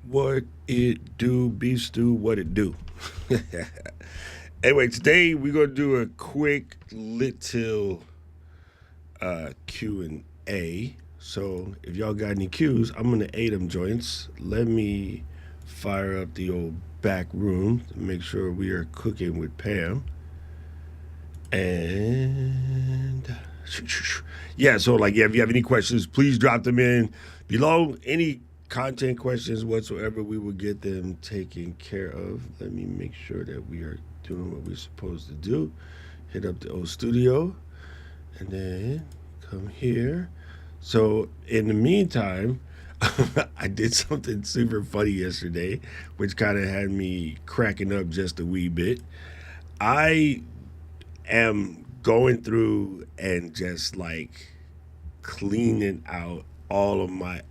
What it do, beef stew, what it do. Anyway, today we're gonna do a quick little Q and A. So if y'all got any Qs, I'm gonna A them joints. Let me fire up the old back room to make sure we are cooking with Pam. And yeah, so like yeah, if you have any questions, please drop them in below. Any content questions whatsoever, we will get them taken care of. Let me make sure that we are doing what we're supposed to do. Hit up the old studio and then come here. So in the meantime, I did something super funny yesterday, which kind of had me cracking up just a wee bit. I am going through and just like cleaning out all of my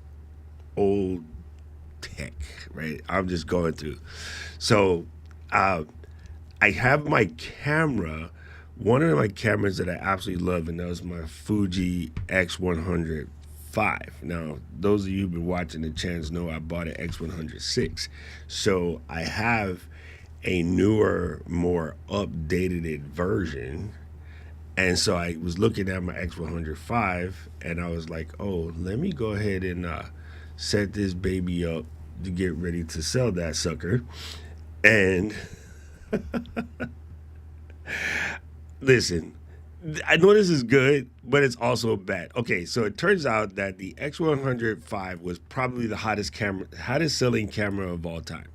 old tech, right? I'm just going through. So uh, I have my camera, one of my cameras that I absolutely love, and that was my Fuji X105. Now, those of you who've been watching the channels know I bought an X106. So I have a newer, more updated version. And so I was looking at my X105 and I was like, oh, let me go ahead and set this baby up to get ready to sell that sucker. And listen, I know this is good, but it's also bad. Okay, so it turns out that the X105 was probably the hottest selling camera of all time.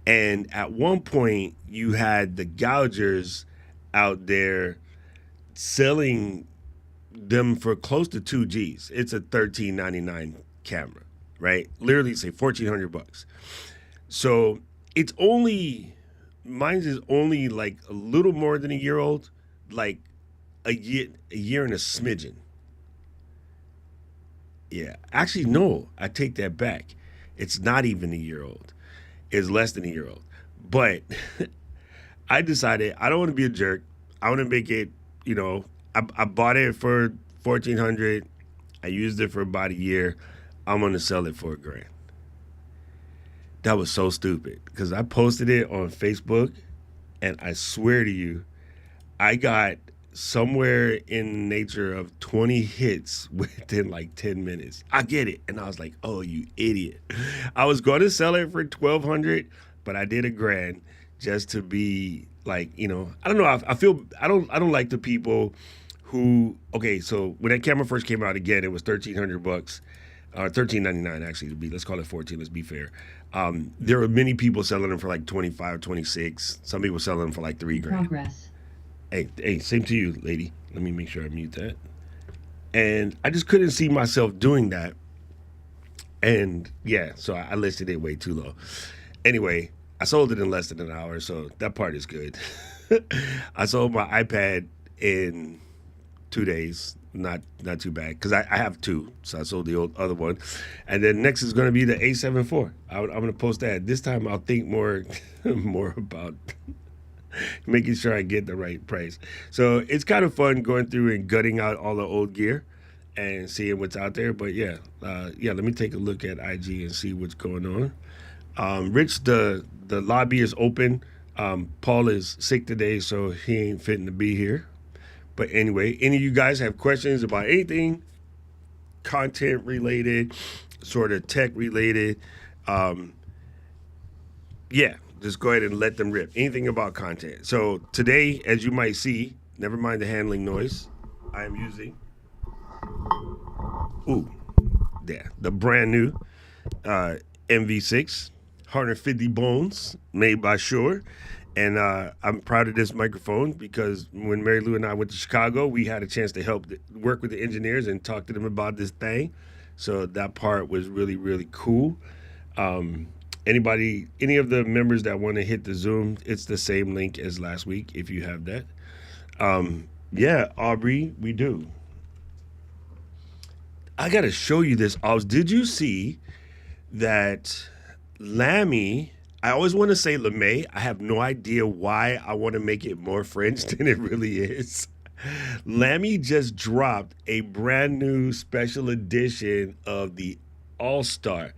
And at one point, you had the gougers out there selling them for close to 2 G's. It's a 13.99 camera, right? Literally say 1,400 bucks. So it's only mine's is only like a little more than a year old, like a year and a smidgen. Yeah, actually no, I take that back. It's not even a year old. It's less than a year old. But I decided I don't want to be a jerk. I want to make it. I bought it for 1,400. I used it for about a year. I'm gonna sell it for a grand. That was so stupid because I posted it on Facebook, and I swear to you, I got somewhere in the nature of 20 hits within like 10 minutes. I get it. And I was like, oh, you idiot. I was going to sell it for 1,200, but I did a grand just to be like, I don't know. I feel, I don't like the people who, okay, so when that camera first came out again, it was 1,300 bucks. 13.99 actually to be, let's call it 14, let's be fair. There were many people selling them for like 25, 26. Some people selling them for like 3 grand. Progress. Hey, same to you, lady. Let me make sure I mute that. And I just couldn't see myself doing that. And yeah, so I listed it way too low. Anyway, I sold it in less than an hour, so that part is good. I sold my iPad in 2 days. Not too bad because I have two, so I sold the old other one, and then next is going to be the A7 IV. I'm going to post that this time. I'll think more more about making sure I get the right price. So it's kind of fun going through and gutting out all the old gear and seeing what's out there. But yeah, yeah. Let me take a look at IG and see what's going on. Rich, the lobby is open. Paul is sick today, so he ain't fitting to be here. But anyway, any of you guys have questions about anything content related, sort of tech related, um, yeah, just go ahead and let them rip. Anything about content. So today, as you might see, never mind the handling noise, I am using, ooh, yeah, the brand new MV6, 150 bones, made by Shure. And I'm proud of this microphone because when Mary Lou and I went to Chicago, we had a chance to help work with the engineers and talk to them about this thing. So that part was really, really cool. Um, any of the members that want to hit the Zoom, it's the same link as last week if you have that. Yeah, Aubrey, we do. I got to show you this. Did you see that Lammy? I always want to say LeMay. I have no idea why I want to make it more French than it really is. Lammy just dropped a brand new special edition of the All Star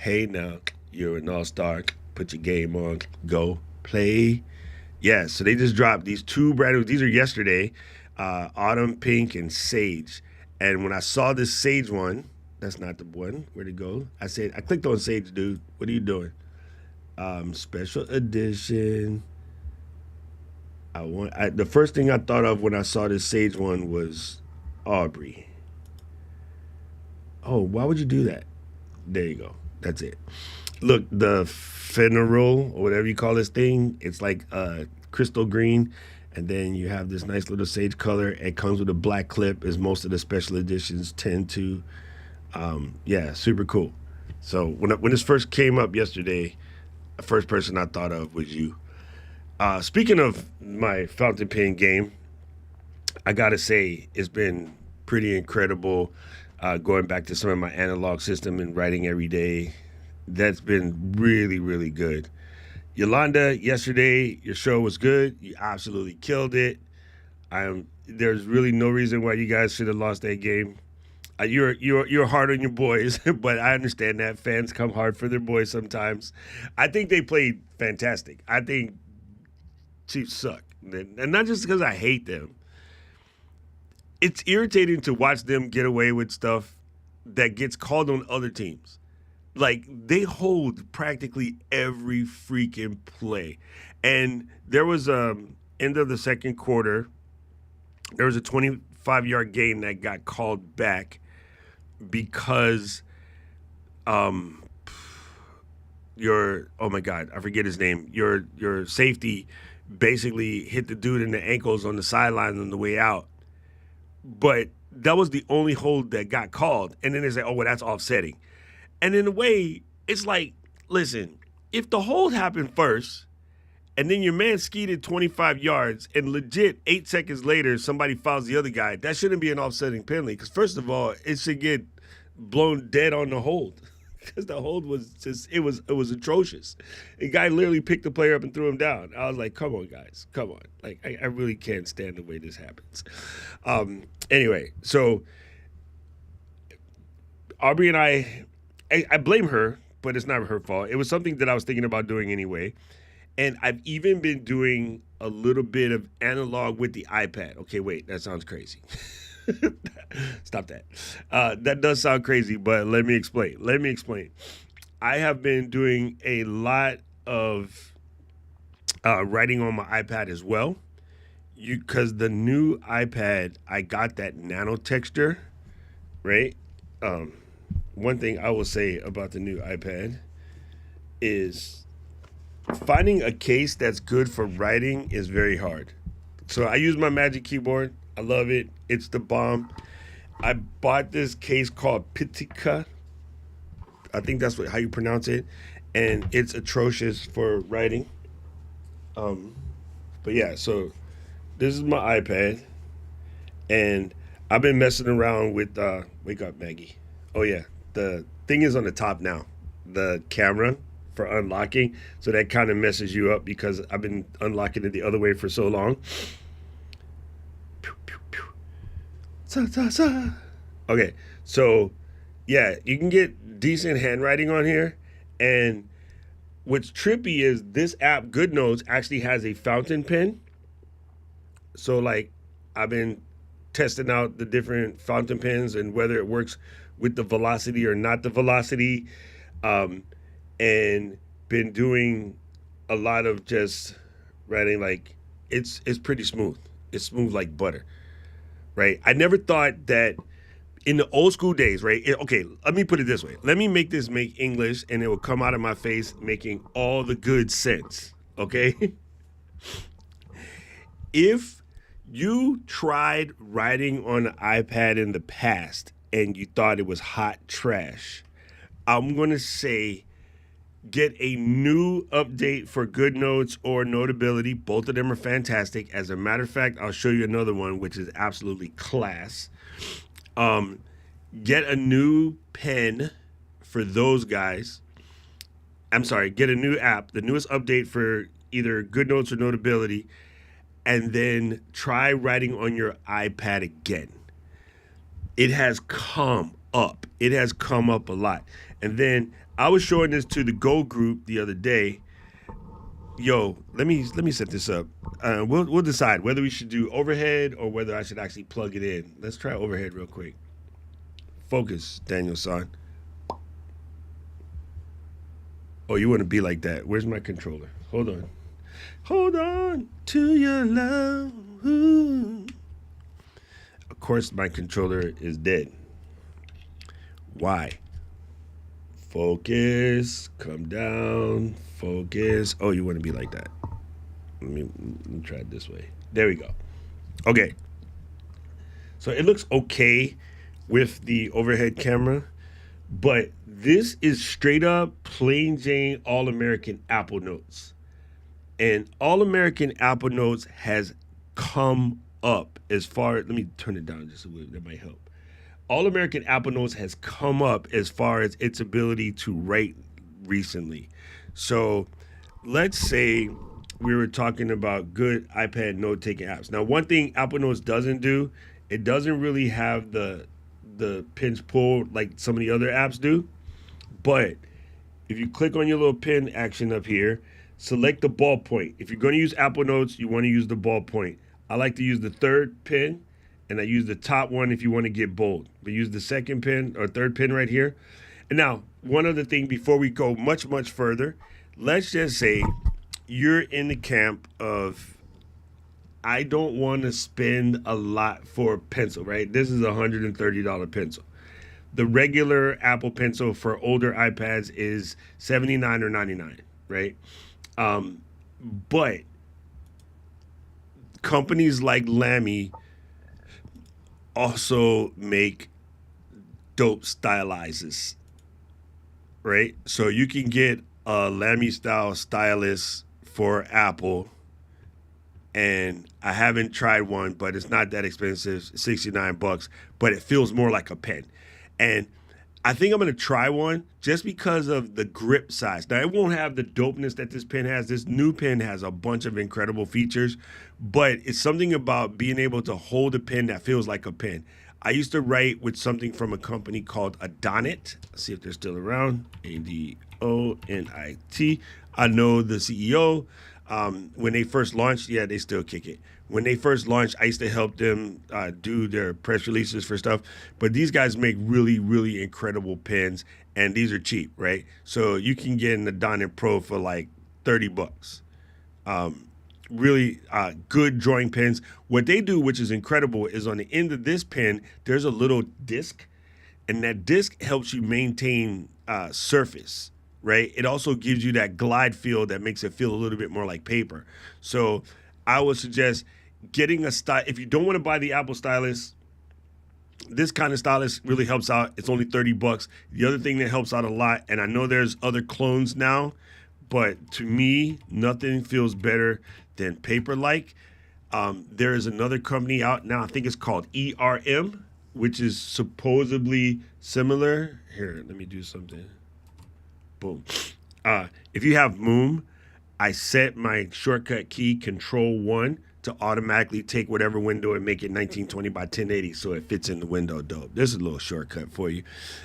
Hey now, you're an all-star. Put your game on. Go play. Yeah, so they just dropped these two brand new. These are yesterday, Autumn Pink and Sage. And when I saw this Sage one, that's not the one. Where'd it go? I clicked on Sage, dude. What are you doing? Special edition. The first thing I thought of when I saw this Sage one was Aubrey. Oh, why would you do that? There you go. That's it. Look, the funeral or whatever you call this thing, it's like crystal green, and then you have this nice little sage color. It comes with a black clip, as most of the special editions tend to. Yeah, super cool. So when this first came up yesterday, the first person I thought of was you. Speaking of my fountain pen game, I gotta say it's been pretty incredible. Going back to some of my analog system and writing every day, that's been really, really good. Yolanda, yesterday your show was good. You absolutely killed it. There's really no reason why you guys should have lost that game. You're hard on your boys, but I understand that fans come hard for their boys sometimes. I think they played fantastic. I think Chiefs suck, and not just because I hate them. It's irritating to watch them get away with stuff that gets called on other teams. Like, they hold practically every freaking play. And there was end of the second quarter, there was a 25-yard gain that got called back because oh my God, I forget his name. Your safety basically hit the dude in the ankles on the sideline on the way out. But that was the only hold that got called. And then they say, oh, well, that's offsetting. And in a way, it's like, listen, if the hold happened first and then your man skied 25 yards and legit 8 seconds later somebody fouls the other guy, that shouldn't be an offsetting penalty. Because first of all, it should get blown dead on the hold. Because the hold was just, it was atrocious. The guy literally picked the player up and threw him down. I was like, come on, guys, come on. Like, I really can't stand the way this happens. Anyway, so Aubrey and I blame her, but it's not her fault. It was something that I was thinking about doing anyway. And I've even been doing a little bit of analog with the iPad. Okay, wait, that sounds crazy. Stop that. That does sound crazy, but let me explain. I have been doing a lot of writing on my iPad as well. Because the new iPad, I got that nano texture, right? One thing I will say about the new iPad is finding a case that's good for writing is very hard. So I use my Magic Keyboard. I love it. It's the bomb. I bought this case called Pitika. I think that's how you pronounce it. And it's atrocious for writing. But yeah, so this is my iPad. And I've been messing around with, wake up, Maggie. Oh yeah, the thing is on the top now. The camera for unlocking. So that kind of messes you up because I've been unlocking it the other way for so long. Okay, so yeah, you can get decent handwriting on here. And what's trippy is this app, GoodNotes, actually has a fountain pen. So like, I've been testing out the different fountain pens and whether it works with the velocity or not the velocity, and been doing a lot of just writing. Like, it's pretty smooth. It's smooth like butter. Right? I never thought that in the old school days, right? Okay, let me put it this way. Let me make English and it will come out of my face making all the good sense, okay? If you tried writing on an iPad in the past and you thought it was hot trash, I'm going to say get a new update for GoodNotes or Notability. Both of them are fantastic. As a matter of fact, I'll show you another one, which is absolutely class. Get a new pen for those guys. I'm sorry, get a new app, the newest update for either GoodNotes or Notability, and then try writing on your iPad again. It has come up. It has come up a lot. And then I was showing this to the Go group the other day. Yo, let me set this up. We'll decide whether we should do overhead or whether I should actually plug it in. Let's try overhead real quick. Focus, Daniel San. Oh, you want to be like that? Where's my controller? Hold on. Hold on to your love. Ooh. Of course, my controller is dead. Why? Focus. Come down. Focus. Oh, you want to be like that? Let me try it this way. There we go. Okay. So it looks okay with the overhead camera, but this is straight up plain Jane All American Apple Notes. And All American Apple Notes has come up as far, let me turn it down just a little, that might help. All American Apple Notes has come up as far as its ability to write recently. So let's say we were talking about good iPad note taking apps. Now, one thing Apple Notes doesn't do, it doesn't really have the pinch pull like some of the other apps do. But if you click on your little pen action up here, select the ballpoint. If you're going to use Apple Notes, you want to use the ballpoint. I like to use the third pin, and I use the top one if you want to get bold. But use the second pin or third pin right here. And now, one other thing before we go much, much further, let's just say you're in the camp of, I don't want to spend a lot for a pencil, right? This is a $130 pencil. The regular Apple Pencil for older iPads is $79 or $99, right? But companies like Lamy also make dope stylizers, right? So you can get a Lamy style stylus for Apple, and I haven't tried one, but it's not that expensive, $69, but it feels more like a pen. And I think I'm going to try one just because of the grip size. Now, it won't have the dopeness that this pen has. This new pen has a bunch of incredible features, but it's something about being able to hold a pen that feels like a pen. I used to write with something from a company called Adonit. Let's see if they're still around. Adonit. I know the CEO. When they first launched, yeah, they still kick it. When they first launched, I used to help them do their press releases for stuff. But these guys make really, really incredible pens, and these are cheap, right? So you can get an Adonit Pro for like $30. Really good drawing pens. What they do, which is incredible, is on the end of this pen, there's a little disc, and that disc helps you maintain surface. Right? It also gives you that glide feel that makes it feel a little bit more like paper. So I would suggest getting a style. If you don't want to buy the Apple stylus, this kind of stylus really helps out. It's only $30. The other thing that helps out a lot, and I know there's other clones now, but to me, nothing feels better than Paperlike. There is another company out now, I think it's called ERM, which is supposedly similar. Here, let me do something. Boom. If you have Moom, I set my shortcut key Control-1 to automatically take whatever window and make it 1920 by 1080 so it fits in the window. Dope. There's a little shortcut for you.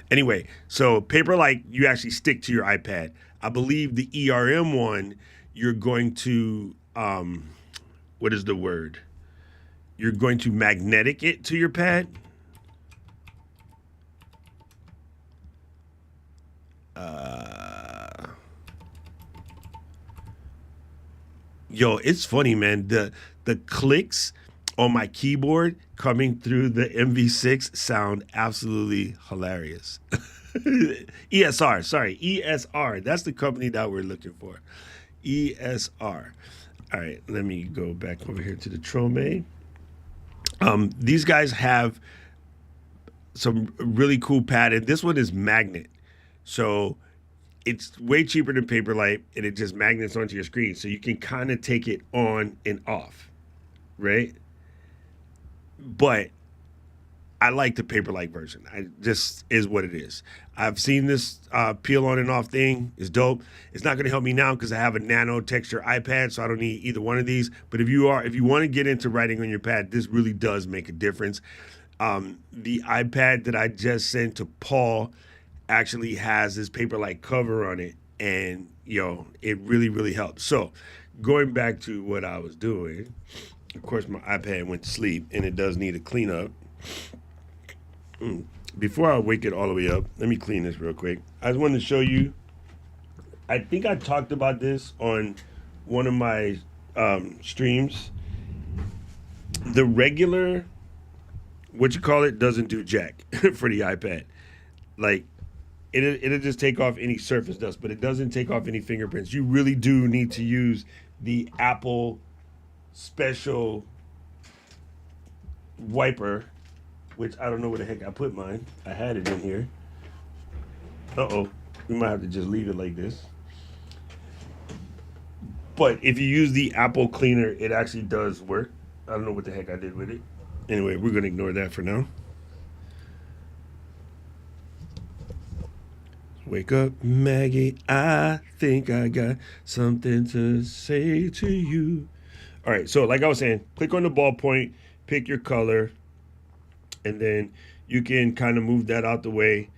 Anyway, so Paperlike, you actually stick to your iPad. I believe the ERM one, you're going to, what is the word? You're going to magnetic it to your pad. Yo, it's funny, man. The clicks on my keyboard coming through the MV6 sound absolutely hilarious. ESR, sorry, ESR. That's the company that we're looking for. ESR. All right, let me go back over here to the Trome. These guys have some really cool padding. This one is magnet. So it's way cheaper than Paperlike, and it just magnets onto your screen. So you can kind of take it on and off, right? But I like the Paperlike version. I just is what it is. I've seen this peel on and off thing. It's dope. It's not going to help me now because I have a nano texture iPad, so I don't need either one of these. But if you want to get into writing on your pad, this really does make a difference. The iPad that I just sent to Paul actually has this paper-like cover on it, and it really really helps. So, going back to what I was doing, of course, my iPad went to sleep, and it does need a cleanup. Before I wake it all the way up, let me clean this real quick. I just wanted to show you. I think I talked about this on one of my streams. The regular, what you call it, doesn't do jack for the iPad. Like, it'll just take off any surface dust, but it doesn't take off any fingerprints. You really do need to use the Apple special wiper, which I don't know where the heck I put mine. I had it in here. Uh-oh. We might have to just leave it like this. But if you use the Apple cleaner, it actually does work. I don't know what the heck I did with it. Anyway, we're going to ignore that for now. Wake up, Maggie. I think I got something to say to you. All right, so like I was saying, click on the ballpoint, pick your color, and then you can kind of move that out the way.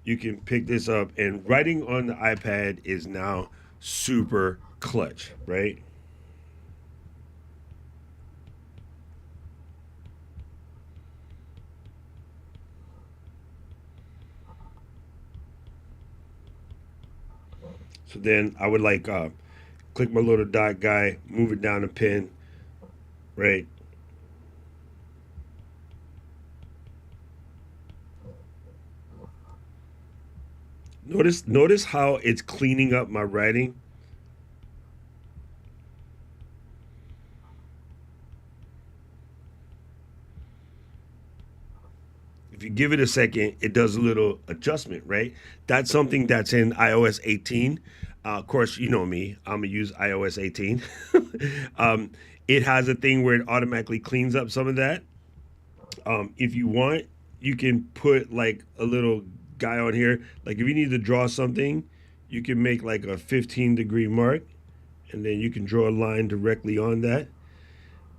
You can pick this up, and writing on the iPad is now super clutch, right? So then I would click my little dot guy, move it down a pin, right? Notice how it's cleaning up my writing. If you give it a second, it does a little adjustment, right? That's something that's in iOS 18. Of course, you know me, I'm gonna use iOS 18. It has a thing where it automatically cleans up some of that. If you want, you can put like a little guy on here. Like if you need to draw something, you can make like a 15-degree mark, and then you can draw a line directly on that.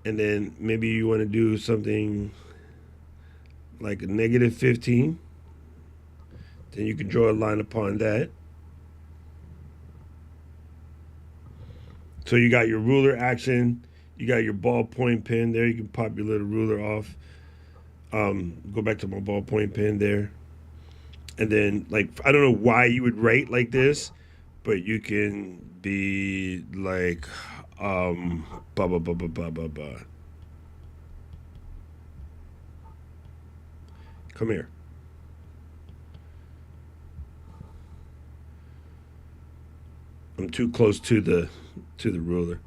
And then maybe you want to do something like a negative 15. Then you can draw a line upon that. So you got your ruler action, you got your ballpoint pen there. You can pop your little ruler off. Go back to my ballpoint pen there. And then, like, I don't know why you would write like this, but you can be like, blah, blah, blah, blah, blah, blah, blah. Come here. I'm too close to the ruler.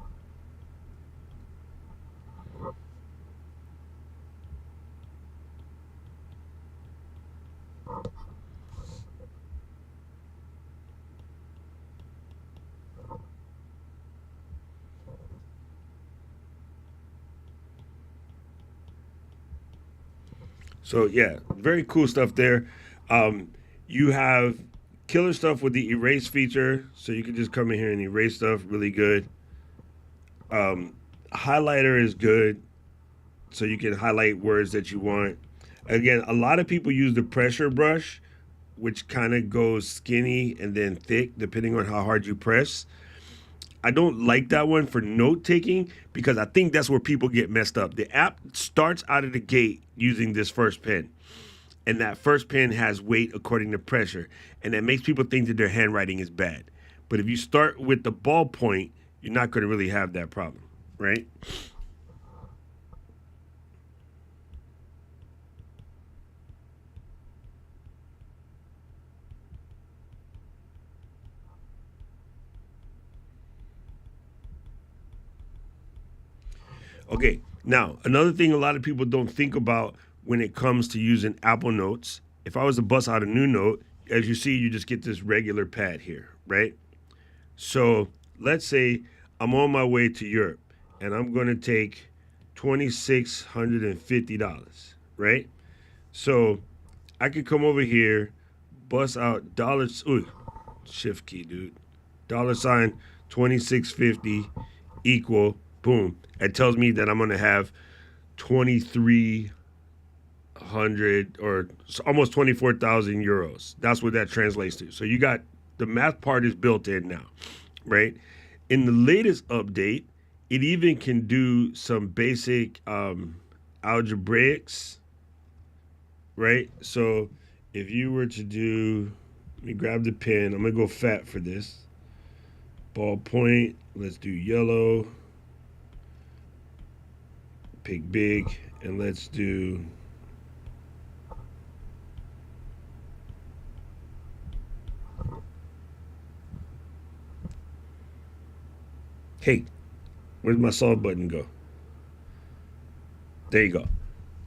So yeah, very cool stuff there. You have killer stuff with the erase feature, so you can just come in here and erase stuff really good. Highlighter is good, so you can highlight words that you want. Again, a lot of people use the pressure brush, which kind of goes skinny and then thick depending on how hard you press. I don't like that one for note taking because I think that's where people get messed up. The app starts out of the gate using this first pen, and that first pen has weight according to pressure, and that makes people think that their handwriting is bad. But if you start with the ballpoint, you're not going to really have that problem, right? Okay, now another thing a lot of people don't think about when it comes to using Apple Notes. If I was to bust out a new note, as you see, you just get this regular pad here, right? So let's say I'm on my way to Europe and I'm going to take $2,650, right? So I could come over here, bust out dollars. Ooh, shift key, dude. Dollar sign 2650 equal boom. It tells me that I'm gonna have 23 hundred or almost 24,000 euros. That's what that translates to. So you got the math part is built in now, right? In the latest update, it even can do some basic algebraics, right? So if you were to do, let me grab the pen. I'm gonna go fat for this. Ballpoint. Let's do yellow. Pick big, and let's do. Hey, where's my solve button go? There you go.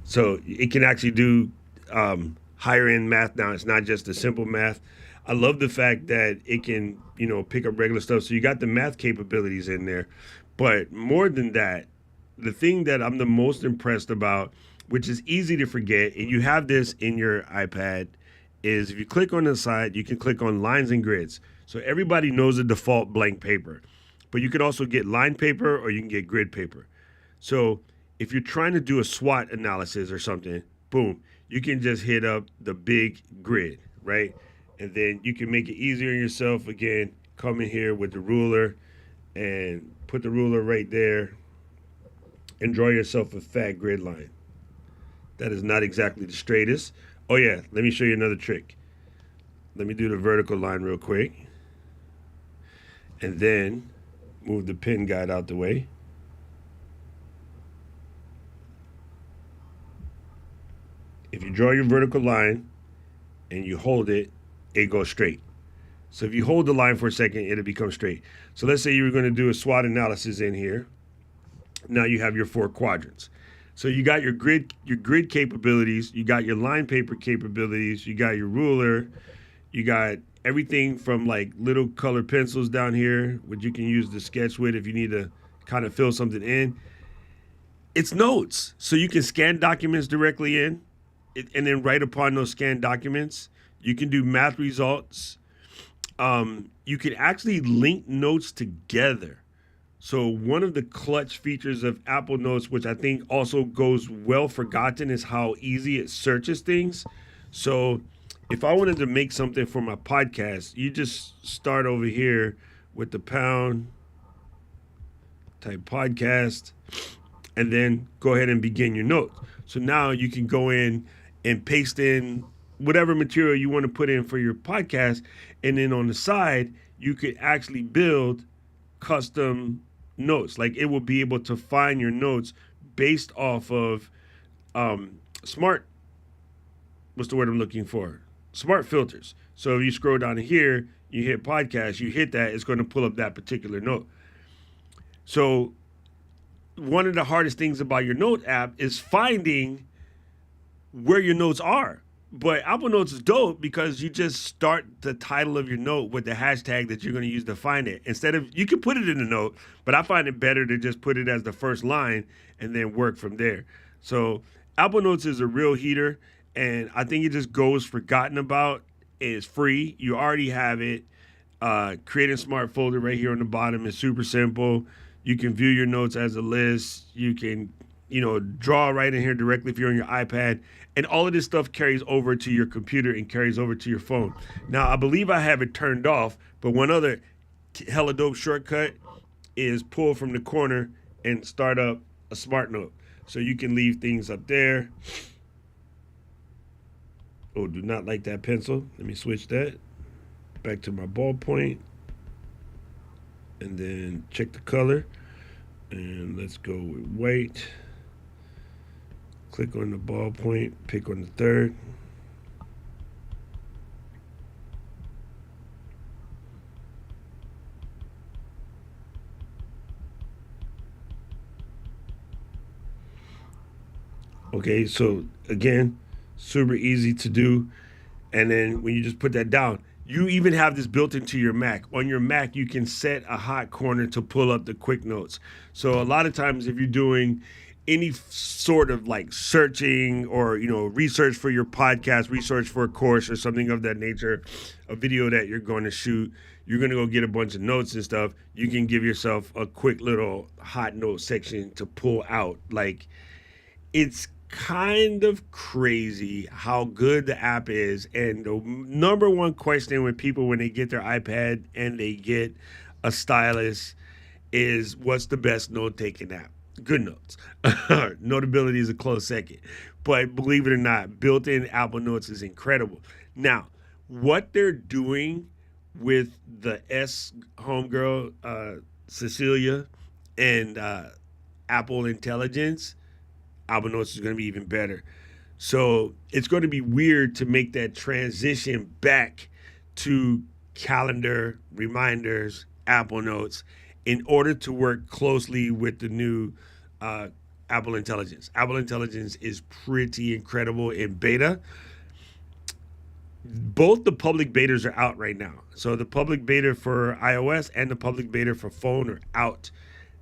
So it can actually do higher end math now. It's not just the simple math. I love the fact that it can, pick up regular stuff. So you got the math capabilities in there. But more than that, the thing that I'm the most impressed about, which is easy to forget, and you have this in your iPad, is if you click on the side, you can click on lines and grids. So everybody knows the default blank paper, but you can also get line paper or you can get grid paper. So if you're trying to do a SWOT analysis or something, boom, you can just hit up the big grid, right? And then you can make it easier on yourself. Again, come in here with the ruler and put the ruler right there and draw yourself a fat grid line. That is not exactly the straightest. Oh yeah, let me show you another trick. Let me do the vertical line real quick. And then move the pin guide out the way. If you draw your vertical line and you hold it, it goes straight. So if you hold the line for a second, it'll become straight. So let's say you were going to do a SWOT analysis in here. Now you have your 4 quadrants. So you got your grid capabilities, you got your line paper capabilities, you got your ruler, you got everything from like little color pencils down here, which you can use to sketch with if you need to kind of fill something in. It's notes. So you can scan documents directly in and then write upon those scanned documents. You can do math results. You can actually link notes together. So one of the clutch features of Apple Notes, which I think also goes well forgotten, is how easy it searches things. So if I wanted to make something for my podcast, you just start over here with the pound, type podcast, and then go ahead and begin your notes. So now you can go in and paste in whatever material you want to put in for your podcast. And then on the side, you could actually build custom notes. Like it will be able to find your notes based off of smart, what's the word I'm looking for? Smart filters. So if you scroll down to here, you hit podcast, you hit that, it's going to pull up that particular note. So one of the hardest things about your note app is finding where your notes are. But Apple Notes is dope because you just start the title of your note with the hashtag that you're going to use to find it. Instead of, you can put it in the note, but I find it better to just put it as the first line and then work from there. So Apple Notes is a real heater, and I think it just goes forgotten about. It's free. You already have it. Create a smart folder right here on the bottom is super simple. You can view your notes as a list. You can, draw right in here directly if you're on your iPad. And all of this stuff carries over to your computer and carries over to your phone. Now, I believe I have it turned off, but one other hella dope shortcut is pull from the corner and start up a smart note. So you can leave things up there. Oh, do not like that pencil. Let me switch that. Back to my ballpoint. And then check the color. And let's go with white. Click on the ballpoint, pick on the third. Okay, so again, super easy to do. And then when you just put that down, you even have this built into your Mac. On your Mac, you can set a hot corner to pull up the quick notes. So a lot of times if you're doing any sort of like searching or, research for your podcast, research for a course or something of that nature, a video that you're going to shoot, you're going to go get a bunch of notes and stuff. You can give yourself a quick little hot note section to pull out. Like it's kind of crazy how good the app is. And the number one question when people when they get their iPad and they get a stylus is what's the best note taking app? Good Notes. Notability is a close second. But believe it or not, built in Apple Notes is incredible. Now, what they're doing with the S homegirl, Cecilia, and Apple Intelligence, Apple Notes is going to be even better. So it's going to be weird to make that transition back to calendar, reminders, Apple Notes in order to work closely with the new uh, Apple Intelligence. Apple Intelligence is pretty incredible in beta. Both the public betas are out right now. So the public beta for iOS and the public beta for phone are out.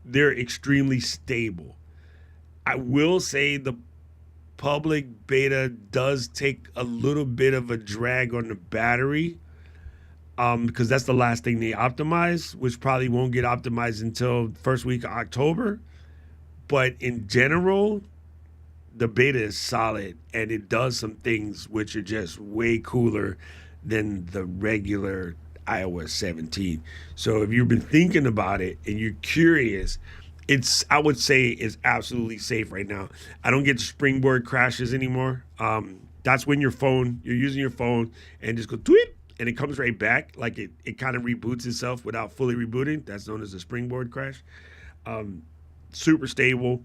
They're extremely stable. I will say the public beta does take a little bit of a drag on the battery because that's the last thing they optimize, which probably won't get optimized until first week of October. But in general, the beta is solid and it does some things which are just way cooler than the regular iOS 17. So if you've been thinking about it and you're curious, it's I would say is absolutely safe right now. I don't get springboard crashes anymore. That's when you're using your phone and just go tweet and it comes right back. Like it kind of reboots itself without fully rebooting. That's known as a springboard crash. Super stable.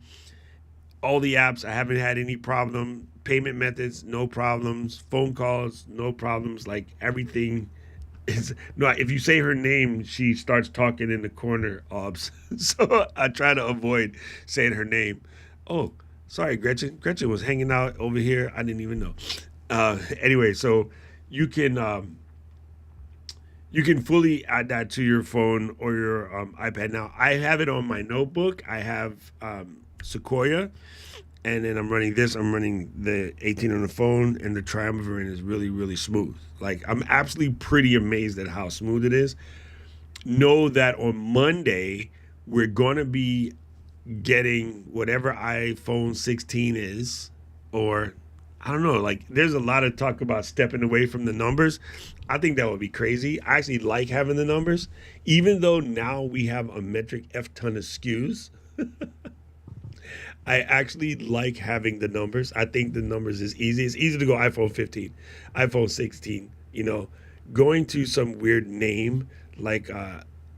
All the apps, I haven't had any problem. Payment methods, no problems. Phone calls, no problems. Like everything is no. If you say her name, she starts talking in the corner. So I try to avoid saying her name. Oh, sorry, Gretchen. Gretchen was hanging out over here. I didn't even know. Anyway, so you can you can fully add that to your phone or your iPad. Now, I have it on my notebook. I have Sequoia, and then I'm running this. I'm running the 18 on the phone, and the Triumvirate is really, really smooth. Like, I'm absolutely pretty amazed at how smooth it is. Know that on Monday, we're going to be getting whatever iPhone 16 is, or I don't know, like there's a lot of talk about stepping away from the numbers. I think that would be crazy. I actually like having the numbers, even though now we have a metric F ton of SKUs. I actually like having the numbers. I think the numbers is easy. It's easy to go iPhone 15, iPhone 16, going to some weird name like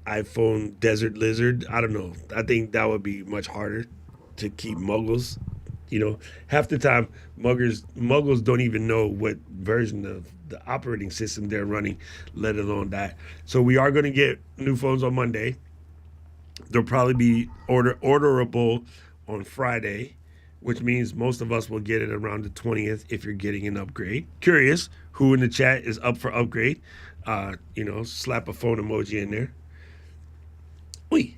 iPhone Desert Lizard. I don't know. I think that would be much harder to keep muggles. Half the time muggles don't even know what version of the operating system they're running, let alone that. So we are going to get new phones on Monday. They'll probably be orderable on Friday, which means most of us will get it around the 20th if you're getting an upgrade. Curious who in the chat is up for upgrade. Slap a phone emoji in there. Wait.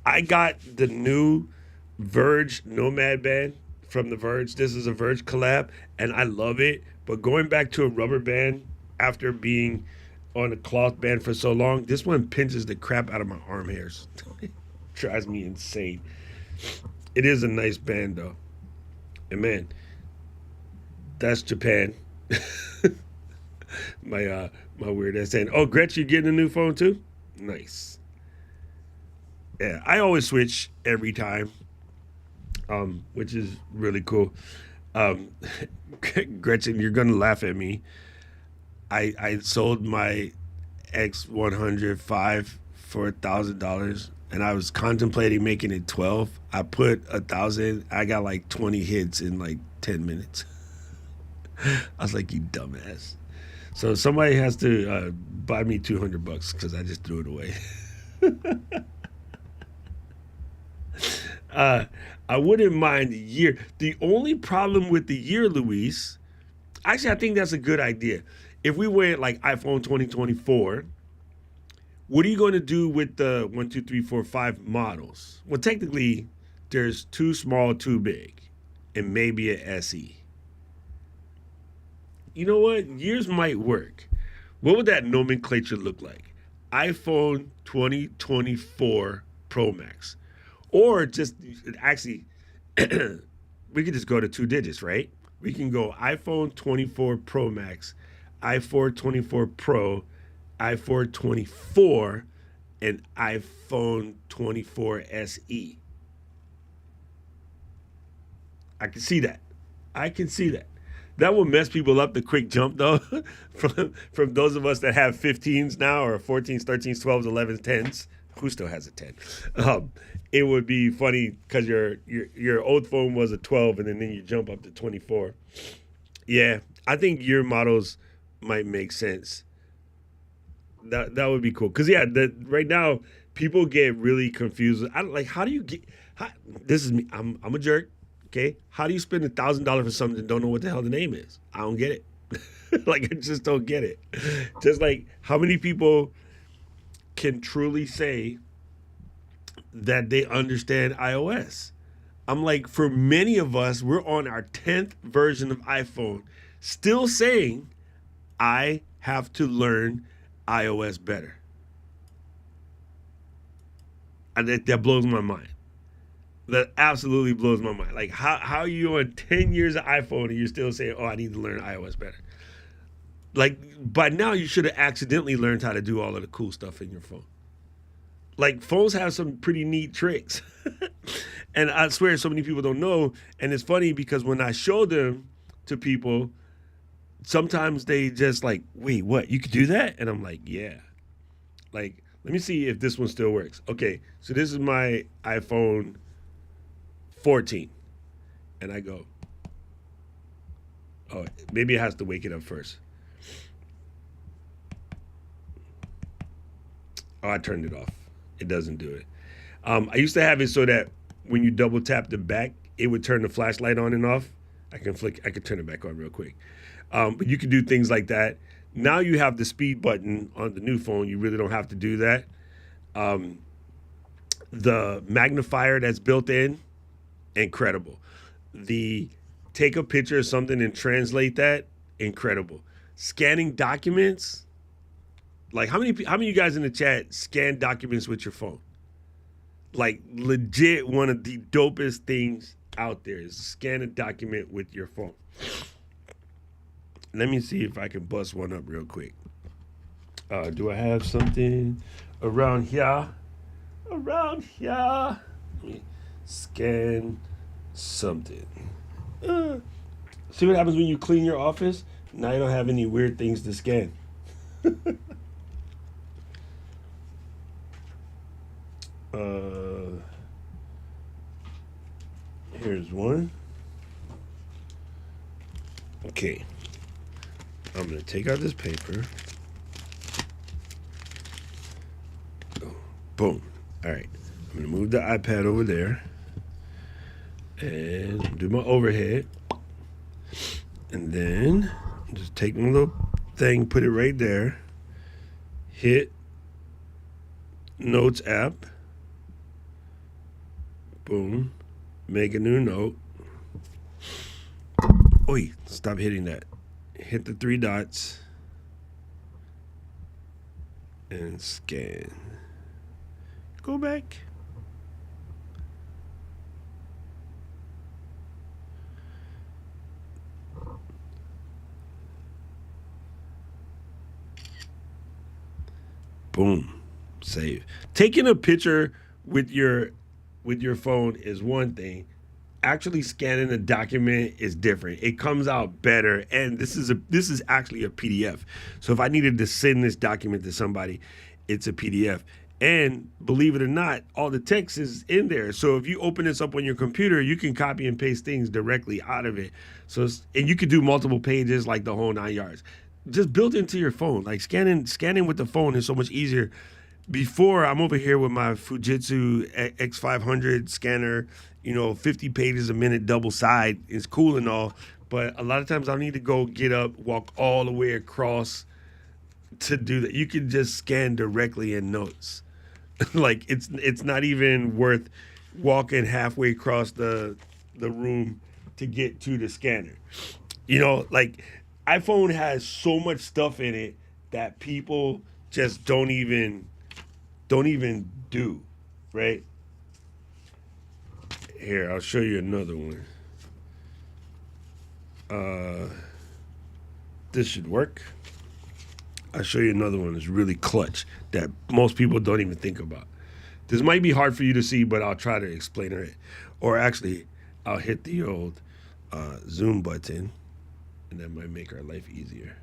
I got the new Verge Nomad band from the Verge. This is a Verge collab, and I love it. But going back to a rubber band after being on a cloth band for so long, this one pinches the crap out of my arm hairs. It drives me insane. It is a nice band, though. And man, that's Japan. my weird ass saying, "Oh, Gretch, you getting a new phone too? Nice." Yeah, I always switch every time. Which is really cool. Um, Gretchen, you're gonna laugh at me. I sold my X105 for $1,000, and I was contemplating making it 12. I put 1,000. I got like 20 hits in like 10 minutes. I was like, you dumbass. So somebody has to buy me $200 because I just threw it away. I wouldn't mind the year. The only problem with the year, Luis, actually, I think that's a good idea. If we went like iPhone 2024, what are you going to do with the 1, 2, 3, 4, 5 models? Well, technically, there's too small, too big, and maybe an SE. You know what? Years might work. What would that nomenclature look like? iPhone 2024 Pro Max. Or just actually we could just go to two digits, right? We can go iPhone 24 Pro Max, iPhone 24 Pro, iPhone 24, and iPhone 24 SE. I can see that. I can see that. That will mess people up the quick jump though, from those of us that have 15s now or 14s, 13s, 12s, 11s, 10s. Who still has a 10? It would be funny because your old phone was a 12 and then you jump up to 24. Yeah, I think your models might make sense. That would be cool. Cause yeah, right now people get really confused. I like how do you get? How, this is me. I'm a jerk. Okay, how do you spend $1,000 for something and don't know what the hell the name is? I don't get it. Like I just don't get it. Just like how many people can truly say that they understand iOS? I'm like, for many of us, we're on our 10th version of iPhone, still saying I have to learn iOS better. And that blows my mind. That absolutely blows my mind. Like, how are you on 10 years of iPhone and you're still saying, oh, I need to learn iOS better? Like, by now you should have accidentally learned how to do all of the cool stuff in your phone. Like, phones have some pretty neat tricks. And I swear so many people don't know. And it's funny because when I show them to people, sometimes they just like, wait, what? You could do that? And I'm like, yeah. Like, let me see if this one still works. Okay, so this is my iPhone 14. And I go, oh, maybe it has to wake it up first. Oh, I turned it off. It doesn't do it. I used to have it so that when you double tap the back, it would turn the flashlight on and off. I can turn it back on real quick. But you can do things like that. Now you have the speed button on the new phone. You really don't have to do that. The magnifier that's built in, incredible. The take a picture of something and translate that, incredible. Scanning documents, like how many of you guys in the chat scan documents with your phone? Like legit one of the dopest things out there is scan a document with your phone. Let me see if I can bust one up real quick. Do I have something around here? Around here. Let me scan something. See what happens when you clean your office? Now you don't have any weird things to scan. Here's one. Okay. I'm going to take out this paper. Oh, boom. All right. I'm going to move the iPad over there. And do my overhead. And then just take my little thing, put it right there. Hit Notes app. Boom. Make a new note. Oi, stop hitting that. Hit the three dots. And scan. Go back. Boom. Save. Taking a picture with your phone is one thing. Actually scanning a document is different. It comes out better, and this is actually a PDF. So if I needed to send this document to somebody, it's a PDF. And believe it or not, all the text is in there. So if you open this up on your computer, you can copy and paste things directly out of it. So and you could do multiple pages, like the whole 9 yards. Just built into your phone. Like scanning with the phone is so much easier. Before, I'm over here with my Fujitsu X500 scanner, 50 pages a minute, double side. It's cool and all, but a lot of times I need to go get up, walk all the way across to do that. You can just scan directly in Notes. Like it's not even worth walking halfway across the room to get to the scanner. Like iPhone has so much stuff in it that people just don't even do, right? Here, I'll show you another one. This should work. I'll show you another one that's really clutch that most people don't even think about. This might be hard for you to see, but I'll try to explain it. Or actually, I'll hit the old zoom button, and that might make our life easier.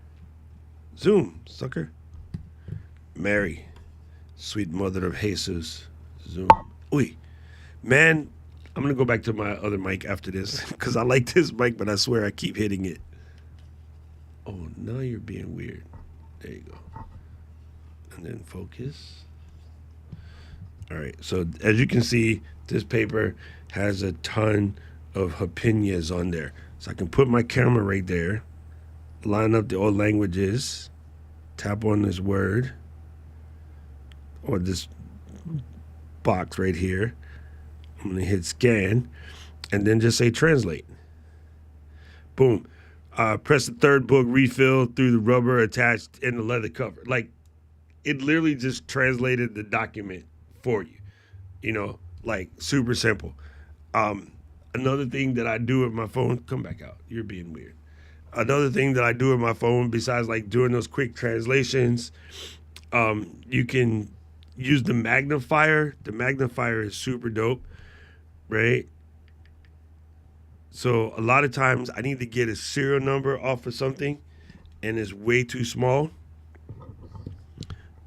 Zoom, sucker. Mary, sweet mother of Jesus. Zoom. Oi, man, I'm going to go back to my other mic after this because I like this mic, but I swear I keep hitting it. Oh, now you're being weird. There you go. And then focus. All right, so as you can see, this paper has a ton of opinions on there. So I can put my camera right there, line up the old languages, tap on this word, or this box right here. I'm gonna hit scan, and then just say translate. Boom. Press the third book, refill through the rubber attached in the leather cover. Like, it literally just translated the document for you. You know, like, super simple. Another thing that I do with my phone, come back out, you're being weird. Another thing that I do with my phone, besides like doing those quick translations, you can use the magnifier. The magnifier is super dope, right? So a lot of times I need to get a serial number off of something and it's way too small.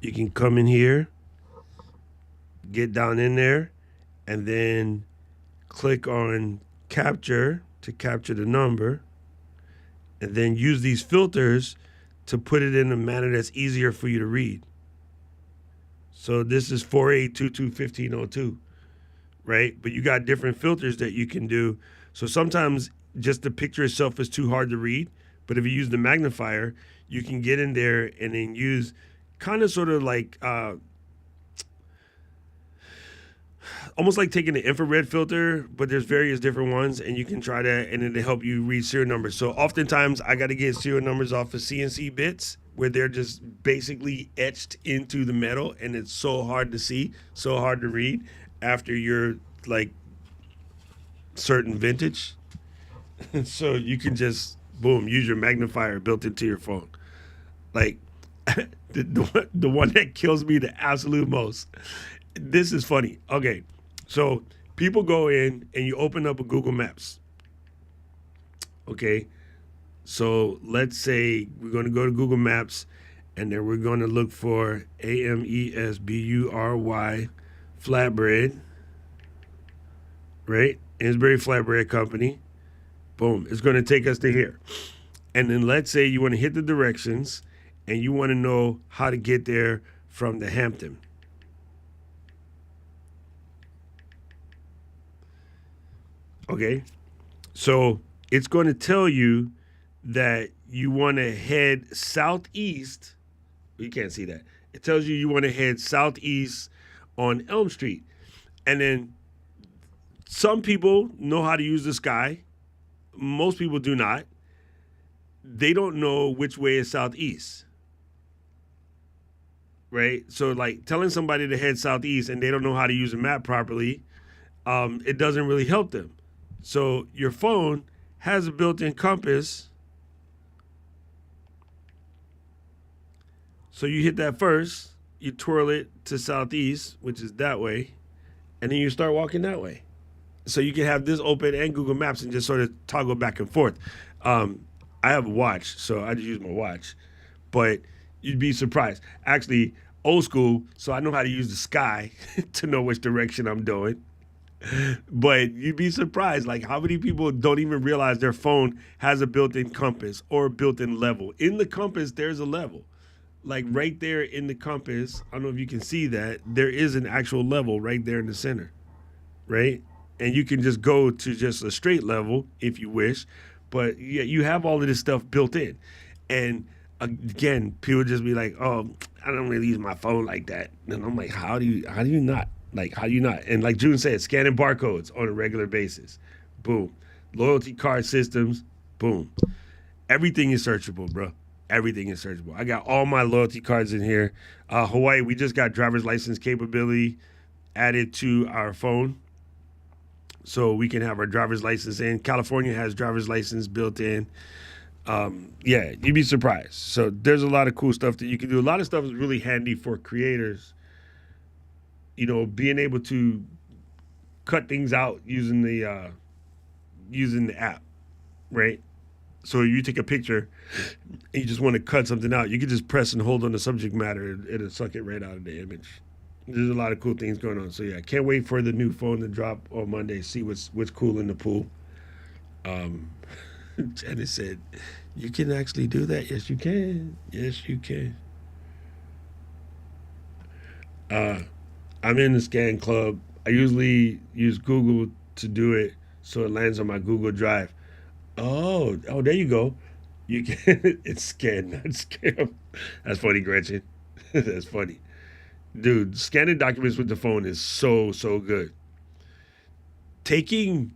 You can come in here, get down in there, and then click on capture to capture the number, and then use these filters to put it in a manner that's easier for you to read. So this is 48221502, right? But you got different filters that you can do. So sometimes just the picture itself is too hard to read, but if you use the magnifier, you can get in there and then use kind of sort of like almost like taking the infrared filter, but there's various different ones, and you can try that, and it'll help you read serial numbers. So oftentimes I got to get serial numbers off of CNC bits where they're just basically etched into the metal, and it's so hard to see, so hard to read after you're like certain vintage. So you can just, boom, use your magnifier built into your phone. Like, the one that kills me the absolute most. This is funny. Okay, so people go in and you open up a Google Maps. Okay, so let's say we're going to go to Google Maps, and then we're going to look for AMESBURY flatbread, right? Amesbury Flatbread Company. Boom, it's going to take us to here. And then let's say you want to hit the directions and you want to know how to get there from the Hampton. Okay, so it's going to tell you that you want to head southeast. You can't see that. It tells you want to head southeast on Elm Street. And then some people know how to use the sky. Most people do not. They don't know which way is southeast. Right? So like telling somebody to head southeast and they don't know how to use a map properly, it doesn't really help them. So your phone has a built-in compass. So you hit that first, you twirl it to southeast, which is that way, and then you start walking that way. So you can have this open and Google Maps and just sort of toggle back and forth. I have a watch, so I just use my watch. But you'd be surprised. Actually, old school, so I know how to use the sky to know which direction I'm doing. But you'd be surprised, like how many people don't even realize their phone has a built-in compass or a built-in level. In the compass, there's a level. Like right there in the compass, I don't know if you can see that, there is an actual level right there in the center, right? And you can just go to just a straight level if you wish. But yeah, you have all of this stuff built in. And again, people just be like, oh, I don't really use my phone like that. And I'm like, how do you not? Like, how do you not? And like June said, scanning barcodes on a regular basis. Boom. Loyalty card systems. Boom. Everything is searchable, bro. Everything is searchable. I got all my loyalty cards in here. Hawaii, we just got driver's license capability added to our phone. so we can have our driver's license in. California has driver's license built in. Yeah, you'd be surprised. So there's a lot of cool stuff that you can do. A lot of stuff is really handy for creators. Being able to cut things out using the app, right? So you take a picture and you just want to cut something out, you can just press and hold on the subject matter and it'll suck it right out of the image. There's a lot of cool things going on. So yeah, can't wait for the new phone to drop on Monday. See what's cool in the pool. Janice said, "You can actually do that." Yes, you can. Yes, you can. I'm in the scan club. I usually use Google to do it, so it lands on my Google Drive. Oh, there you go. You can. It's scan, not scam. That's funny, Gretchen. That's funny, dude. Scanning documents with the phone is so good. Taking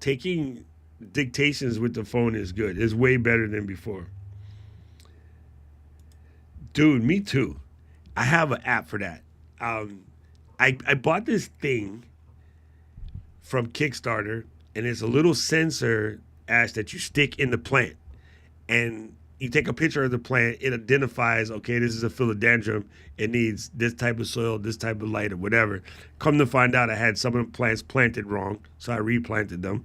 taking dictations with the phone is good. It's way better than before. Dude, me too. I have an app for that. Um, I bought this thing from Kickstarter, and it's a little sensor ash that you stick in the plant, and you take a picture of the plant. It identifies, okay, this is a philodendron. It needs this type of soil, this type of light, or whatever. Come to find out, I had some of the plants planted wrong, so I replanted them,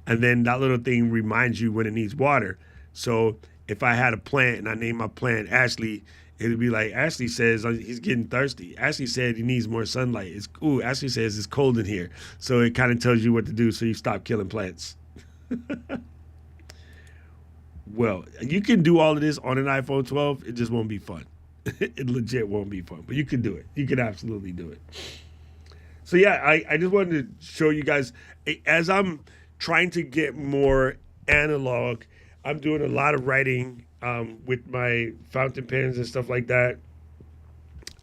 and then that little thing reminds you when it needs water. So if I had a plant and I named my plant Ashley, it'd be like, Ashley says he's getting thirsty. Ashley said he needs more sunlight. Ashley says it's cold in here. So it kind of tells you what to do so you stop killing plants. Well, you can do all of this on an iPhone 12. It just won't be fun. It legit won't be fun, but you can do it. You can absolutely do it. So yeah, I just wanted to show you guys, as I'm trying to get more analog, I'm doing a lot of writing with my fountain pens and stuff like that.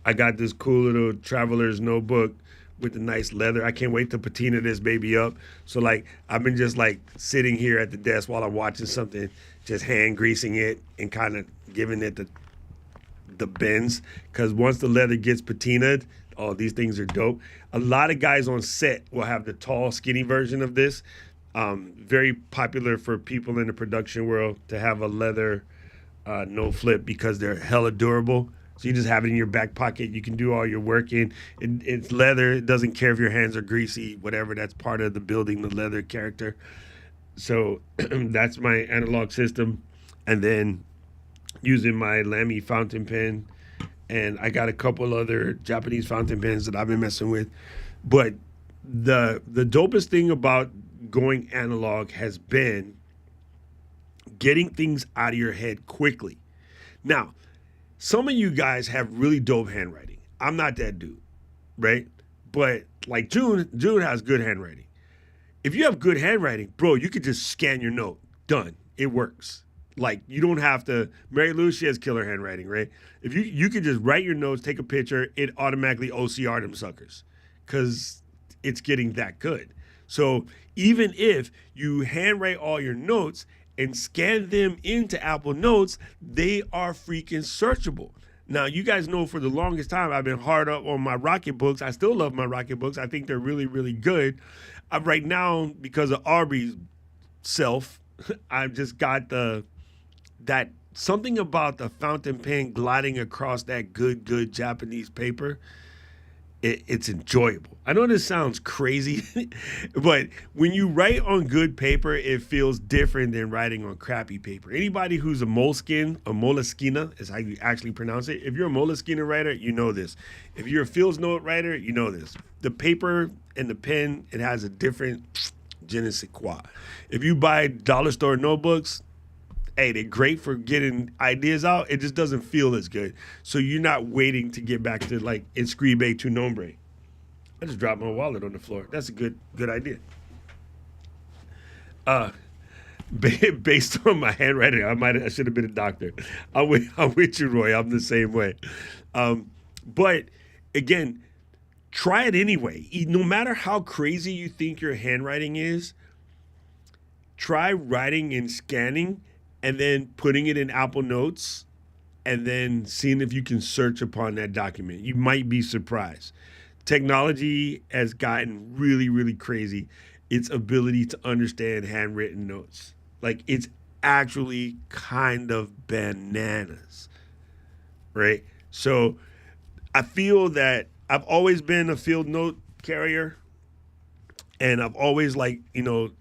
I got this cool little traveler's notebook with the nice leather. I can't wait to patina this baby up. So like I've been just like sitting here at the desk while I'm watching something, just hand greasing it and kind of giving it the bends. Because once the leather gets patinaed, oh, these things are dope. A lot of guys on set will have the tall, skinny version of this. Very popular for people in the production world to have a leather no flip because they're hella durable. So you just have it in your back pocket. You can do all your work in. It's leather. It doesn't care if your hands are greasy, whatever. That's part of the building the leather character. So that's my analog system. And then using my Lamy fountain pen. And I got a couple other Japanese fountain pens that I've been messing with. But the dopest thing about going analog has been getting things out of your head quickly. Now, some of you guys have really dope handwriting. I'm not that dude, right? But like June has good handwriting. If you have good handwriting, bro, you could just scan your note. Done. It works. Like you don't have to. Mary Lou, she has killer handwriting, right? If you could just write your notes, take a picture, it automatically OCR them suckers, because it's getting that good. So even if you handwrite all your notes and scan them into Apple Notes, they are freaking searchable. Now, you guys know for the longest time, I've been hard up on my Rocket books. I still love my Rocket books. I think they're really, really good. Right now, because of Aubrey's self, I've just got that something about the fountain pen gliding across that good Japanese paper. It's enjoyable. I know this sounds crazy, but when you write on good paper, it feels different than writing on crappy paper. Anybody who's a Moleskine is how you actually pronounce it. If you're a Moleskine writer, you know this. If you're a Fields Note writer, you know this. The paper and the pen, it has a different je ne sais quoi. If you buy dollar store notebooks, hey, they're great for getting ideas out. It just doesn't feel as good. So you're not waiting to get back to like Inscribe tu nombre. I just dropped my wallet on the floor. That's a good idea. Based on my handwriting, I should have been a doctor. I'm with you, Roy. I'm the same way. But again, try it anyway. No matter how crazy you think your handwriting is, try writing and scanning and then putting it in Apple Notes and then seeing if you can search upon that document. You might be surprised. technology has gotten really, really crazy. Its ability to understand handwritten notes. Like it's actually kind of bananas, right? So I feel that I've always been a field note carrier, and I've always like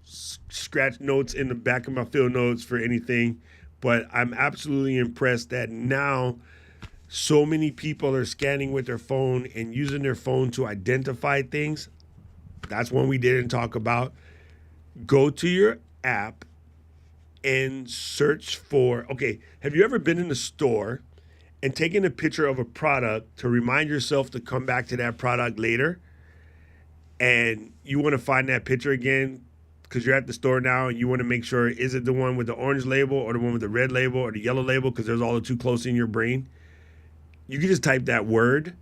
scratched notes in the back of my field notes for anything. But I'm absolutely impressed that now so many people are scanning with their phone and using their phone to identify things. That's one we didn't talk about. Go to your app and search for. Okay, have you ever been in the store and taken a picture of a product to remind yourself to come back to that product later? And you want to find that picture again because you're at the store now and you want to make sure, is it the one with the orange label or the one with the red label or the yellow label, because there's all the too close in your brain. You can just type that word,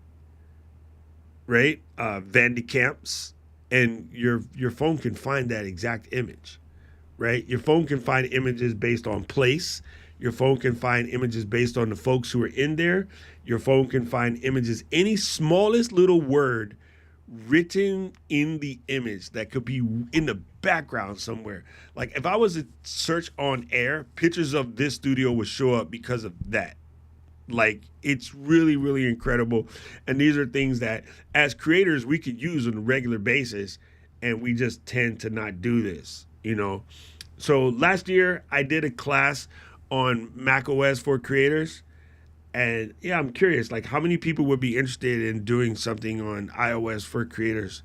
right? Van de Kamps, and your phone can find that exact image, right? Your phone can find images based on place. Your phone can find images based on the folks who are in there. Your phone can find images, any smallest little word written in the image that could be in the background somewhere. Like if I was to search on air, pictures of this studio would show up because of that. Like it's really, really incredible. And these are things that as creators we could use on a regular basis, and we just tend to not do this, So last year I did a class on Mac OS for creators. And yeah, I'm curious, like how many people would be interested in doing something on iOS for creators?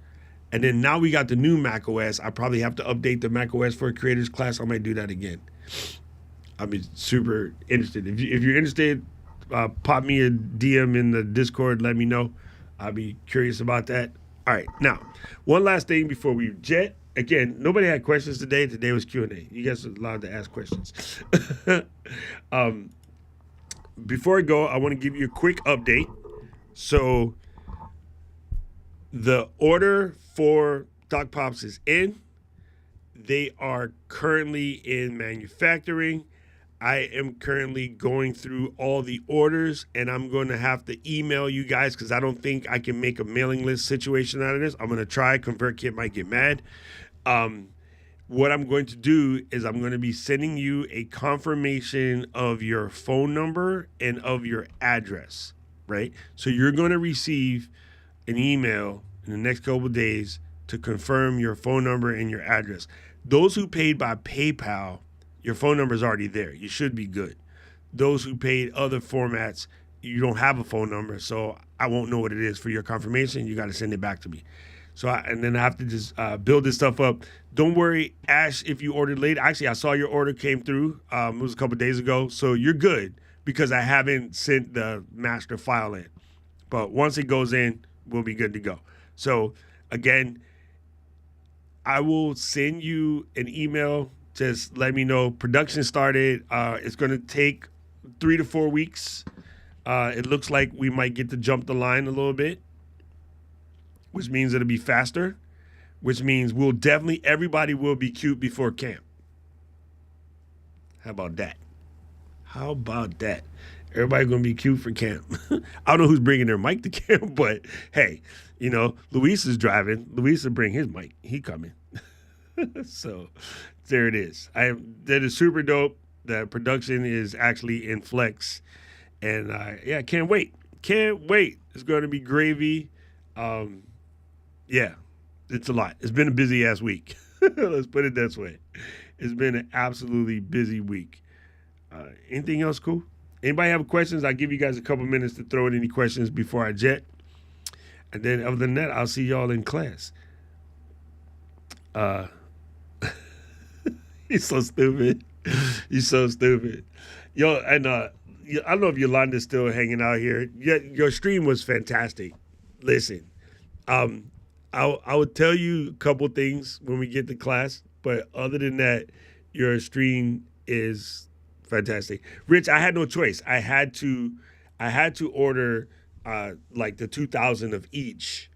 And then now we got the new Mac OS. I probably have to update the Mac OS for creators class. I might do that again. I'd be super interested. If you're interested, pop me a DM in the Discord. Let me know. I'll be curious about that. All right. Now, one last thing before we jet. Again, nobody had questions today. Today was Q&A. You guys are allowed to ask questions. Before I go, I want to give you a quick update. So the order for Doc Pops is in. They are currently in manufacturing. I am currently going through all the orders, and I'm going to have to email you guys because I don't think I can make a mailing list situation out of this. I'm going to try. ConvertKit might get mad. What I'm going to do is I'm going to be sending you a confirmation of your phone number and of your address, right? So you're going to receive an email in the next couple of days to confirm your phone number and your address. Those who paid by PayPal, your phone number is already there. You should be good. Those who paid other formats, you don't have a phone number, so I won't know what it is for your confirmation. You got to send it back to me. And then I have to just build this stuff up. Don't worry, Ash, if you ordered late. Actually, I saw your order came through. It was a couple of days ago. So you're good because I haven't sent the master file in. But once it goes in, we'll be good to go. So, again, I will send you an email. Just let me know. Production started. It's going to take 3 to 4 weeks. It looks like we might get to jump the line a little bit, which means it'll be faster, which means everybody will be cute before camp. How about that? Everybody going to be cute for camp. I don't know who's bringing their mic to camp, but hey, Luis is driving. Luis will bring his mic. He coming. So there it is. That is super dope. The production is actually in flex. And can't wait. It's going to be gravy. Yeah, it's a lot. It's been a busy ass week. Let's put it this way. It's been an absolutely busy week. Anything else cool? Anybody have questions? I'll give you guys a couple minutes to throw in any questions before I jet. And then other than that, I'll see y'all in class. He's so stupid. You're so stupid. Yo, and I don't know if Yolanda's still hanging out here. Your stream was fantastic. Listen, I would tell you a couple things when we get to class, but other than that, your stream is fantastic. Rich, I had no choice. I had to order like the 2,000 of each,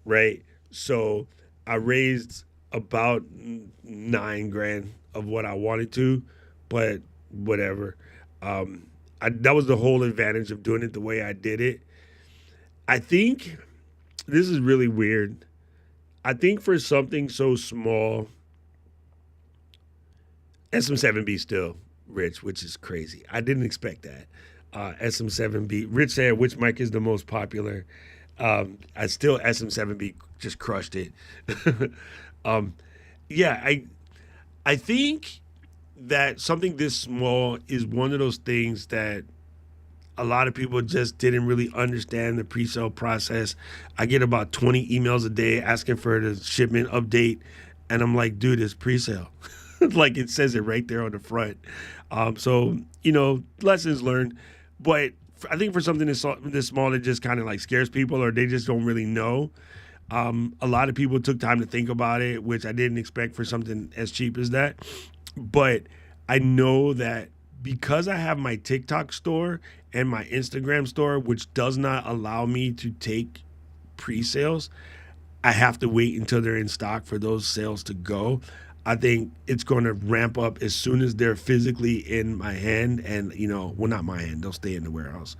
right? So I raised about $9,000 of what I wanted to, but whatever. That was the whole advantage of doing it the way I did it. I think this is really weird. I think for something so small, SM7B still Rich, which is crazy. I didn't expect that. SM7B. Rich said, which mic is the most popular? I still SM7B just crushed it. Yeah, I think that something this small is one of those things that a lot of people just didn't really understand the pre-sale process. I get about 20 emails a day asking for the shipment update, and I'm like, dude, it's pre-sale. Like it says it right there on the front. So, lessons learned. But I think for something this small, it just kind of like scares people or they just don't really know. A lot of people took time to think about it, which I didn't expect for something as cheap as that. But I know that because I have my TikTok store and my Instagram store, which does not allow me to take pre-sales, I have to wait until they're in stock for those sales to go. I think it's going to ramp up as soon as they're physically in my hand and, well, not my hand, they'll stay in the warehouse.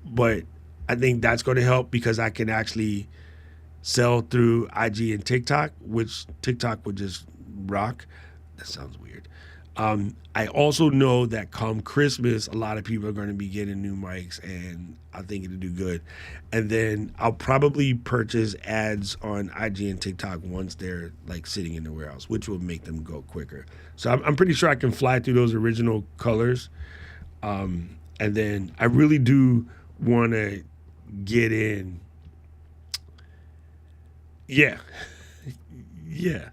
But I think that's going to help because I can actually sell through IG and TikTok, which TikTok would just rock. That sounds weird. I also know that come Christmas, a lot of people are going to be getting new mics, and I think it'll do good. And then I'll probably purchase ads on IG and TikTok once they're like sitting in the warehouse, which will make them go quicker. So I'm pretty sure I can fly through those original colors. And then I really do want to get in. Yeah. Yeah.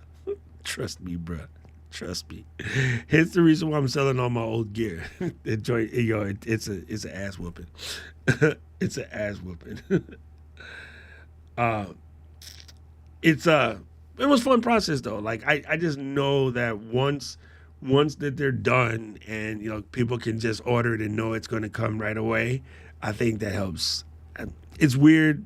Trust me, bruh. Trust me. Here's the reason why I'm selling all my old gear. It's an ass whooping. It's an ass whooping. It was a fun process though. Like I just know that once that they're done and people can just order it and know it's going to come right away, I think that helps. It's weird,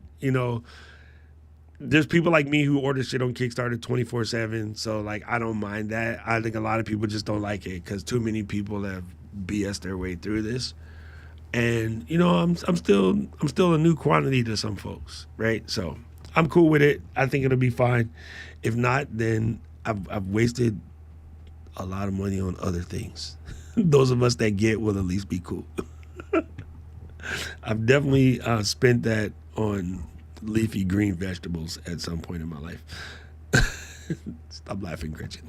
there's people like me who order shit on Kickstarter 24/7, so like I don't mind that. I think a lot of people just don't like it because too many people have BS their way through this, and I'm still a new quantity to some folks, right? So I'm cool with it. I think it'll be fine. If not, then I've wasted a lot of money on other things. Those of us that get will at least be cool. I've definitely spent that on leafy green vegetables at some point in my life. Stop laughing, Gretchen.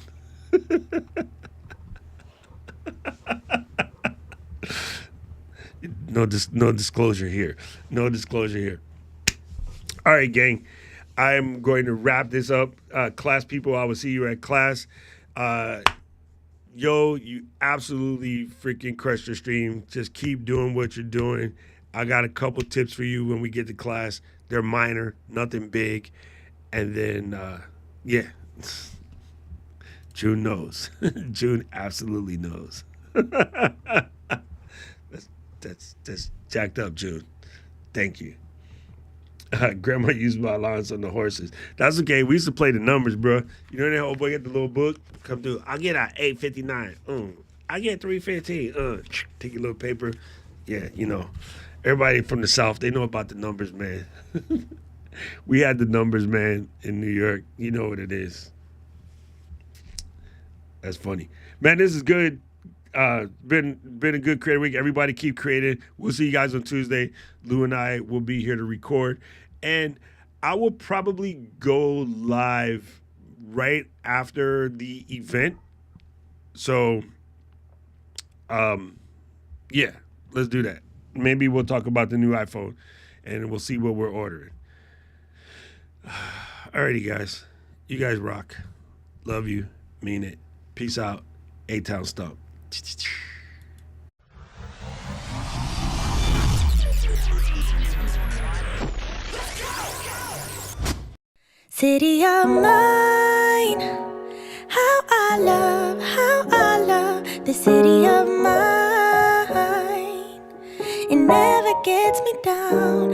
No disclosure here. No disclosure here. All right, gang. I'm going to wrap this up. Class people, I will see you at class. Yo, you absolutely freaking crushed your stream. Just keep doing what you're doing. I got a couple tips for you when we get to class. They're minor, nothing big. And then, yeah, June knows. June absolutely knows. That's jacked up, June. Thank you. Grandma used my lines on the horses. That's okay. We used to play the numbers, bro. You know that old boy get the little book? Come through. I'll get a 859. I get 315. Take your little paper. Yeah, everybody from the South, they know about the numbers, man. We had the numbers, man, in New York. You know what it is. That's funny. Man, this is good. Been a good creative week. Everybody keep creating. We'll see you guys on Tuesday. Lou and I will be here to record. And I will probably go live right after the event. So, yeah, let's do that. Maybe we'll talk about the new iPhone and we'll see what we're ordering. Alrighty, guys. You guys rock. Love you. Mean it. Peace out. A-Town Stump. City of mine, how I love the city of mine. It never gets me down.